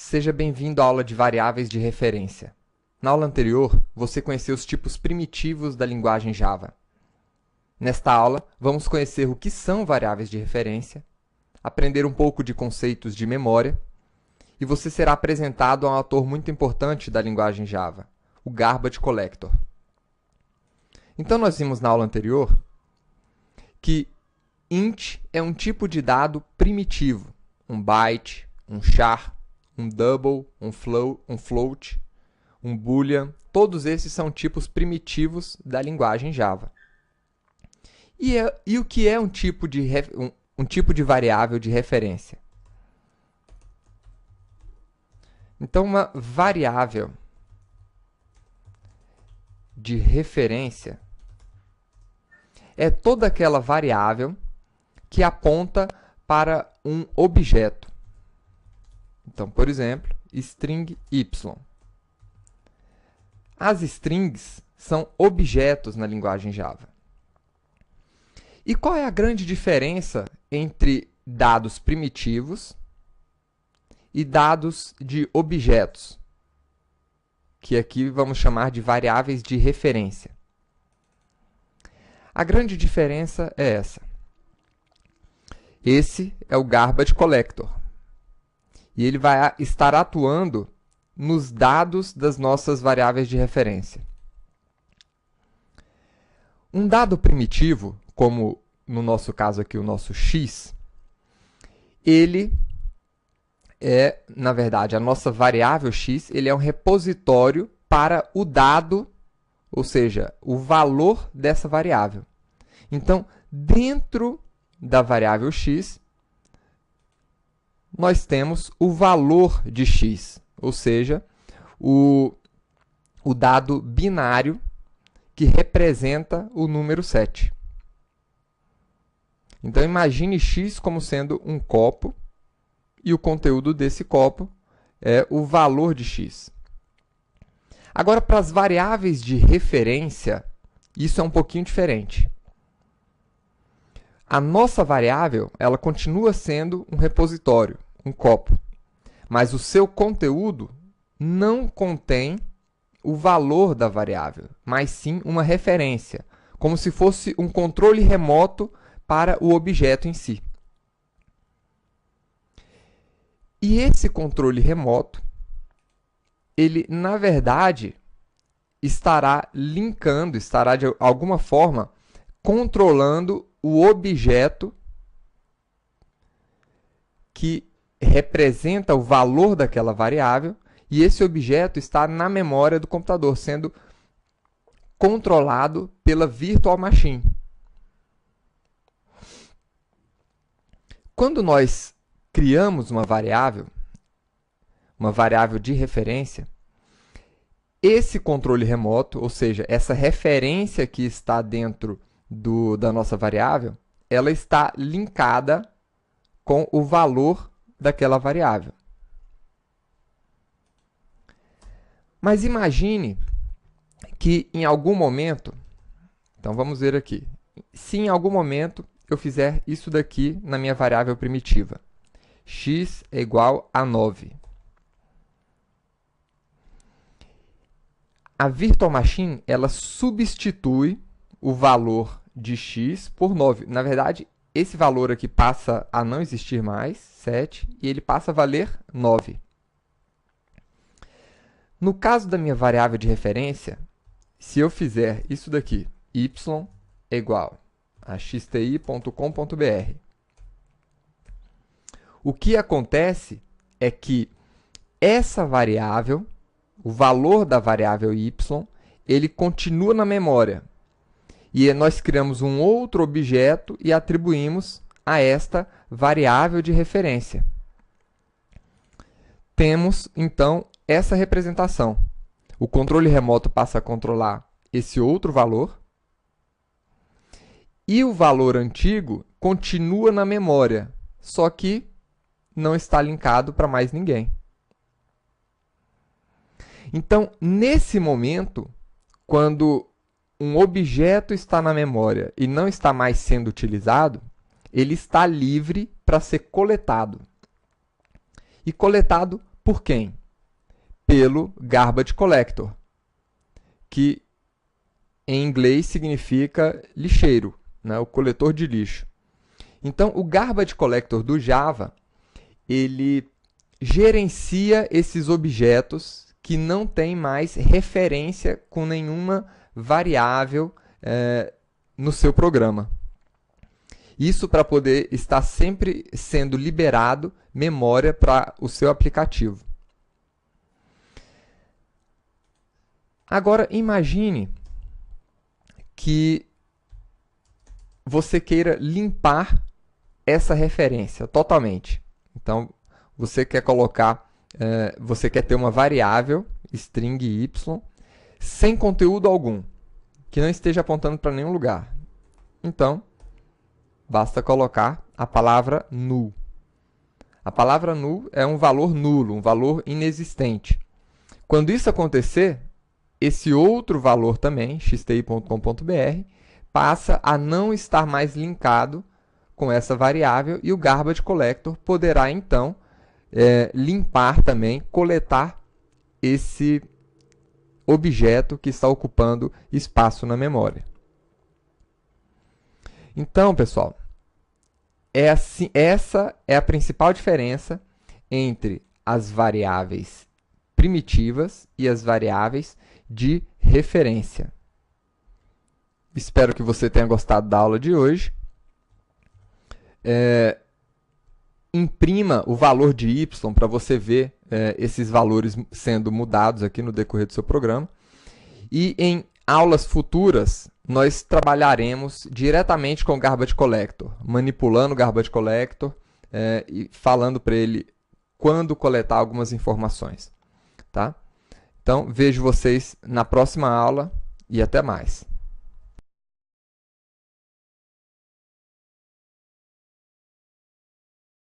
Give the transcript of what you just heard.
Seja bem-vindo à aula de variáveis de referência. Na aula anterior, você conheceu os tipos primitivos da linguagem Java. Nesta aula, vamos conhecer o que são variáveis de referência, aprender um pouco de conceitos de memória, e você será apresentado a um autor muito importante da linguagem Java, o Garbage Collector. Então, nós vimos na aula anterior que int é um tipo de dado primitivo, um byte, um char, um double, um float, um boolean. Todos esses são tipos primitivos da linguagem Java. E o que é um tipo de variável de referência? Então, uma variável de referência é toda aquela variável que aponta para um objeto. Então, por exemplo, string y. As strings são objetos na linguagem Java. E qual é a grande diferença entre dados primitivos e dados de objetos, que aqui vamos chamar de variáveis de referência? A grande diferença é essa. Esse é o Garbage Collector. E ele vai estar atuando nos dados das nossas variáveis de referência. Um dado primitivo, como no nosso caso aqui o nosso x, ele é, na verdade, a nossa variável x, ele é um repositório para o dado, ou seja, o valor dessa variável. Então, dentro da variável x, nós temos o valor de x, ou seja, o dado binário que representa o número 7. Então, imagine x como sendo um copo e o conteúdo desse copo é o valor de x. Agora, para as variáveis de referência, isso é um pouquinho diferente. A nossa variável, ela continua sendo um repositório, um copo, mas o seu conteúdo não contém o valor da variável, mas sim uma referência, como se fosse um controle remoto para o objeto em si. E esse controle remoto, ele, na verdade, estará linkando, estará de alguma forma controlando o objeto que representa o valor daquela variável, e esse objeto está na memória do computador, sendo controlado pela virtual machine. Quando nós criamos uma variável de referência, esse controle remoto, ou seja, essa referência que está dentro da nossa variável, ela está linkada com o valor daquela variável. Mas imagine que em algum momento, então vamos ver aqui, se em algum momento eu fizer isso daqui na minha variável primitiva, x é igual a 9. A virtual machine, ela substitui o valor de x por 9. Na verdade, esse valor aqui passa a não existir mais, 7, e ele passa a valer 9. No caso da minha variável de referência, se eu fizer isso daqui, y é igual a xti.com.br, o que acontece é que essa variável, o valor da variável y, ele continua na memória. E nós criamos um outro objeto e atribuímos a esta variável de referência. Temos, então, essa representação. O controle remoto passa a controlar esse outro valor. E o valor antigo continua na memória, só que não está linkado para mais ninguém. Então, nesse momento, quando um objeto está na memória e não está mais sendo utilizado, ele está livre para ser coletado. E coletado por quem? Pelo garbage collector, que em inglês significa lixeiro, né? O coletor de lixo. Então, o garbage collector do Java, ele gerencia esses objetos que não têm mais referência com nenhuma variável no seu programa. Isso para poder estar sempre sendo liberado memória para o seu aplicativo. Agora, imagine que você queira limpar essa referência totalmente. Então, você quer colocar, você quer ter uma variável, string y, sem conteúdo algum, que não esteja apontando para nenhum lugar. Então, basta colocar a palavra null. A palavra null é um valor nulo, um valor inexistente. Quando isso acontecer, esse outro valor também, xti.com.br, passa a não estar mais linkado com essa variável e o garbage collector poderá, então, limpar também, coletar esse objeto que está ocupando espaço na memória. Então, pessoal, essa é a principal diferença entre as variáveis primitivas e as variáveis de referência. Espero que você tenha gostado da aula de hoje. Imprima o valor de y para você ver esses valores sendo mudados aqui no decorrer do seu programa. E em aulas futuras, nós trabalharemos diretamente com o Garbage Collector, manipulando o Garbage Collector e falando para ele quando coletar algumas informações. Tá? Então, vejo vocês na próxima aula e até mais.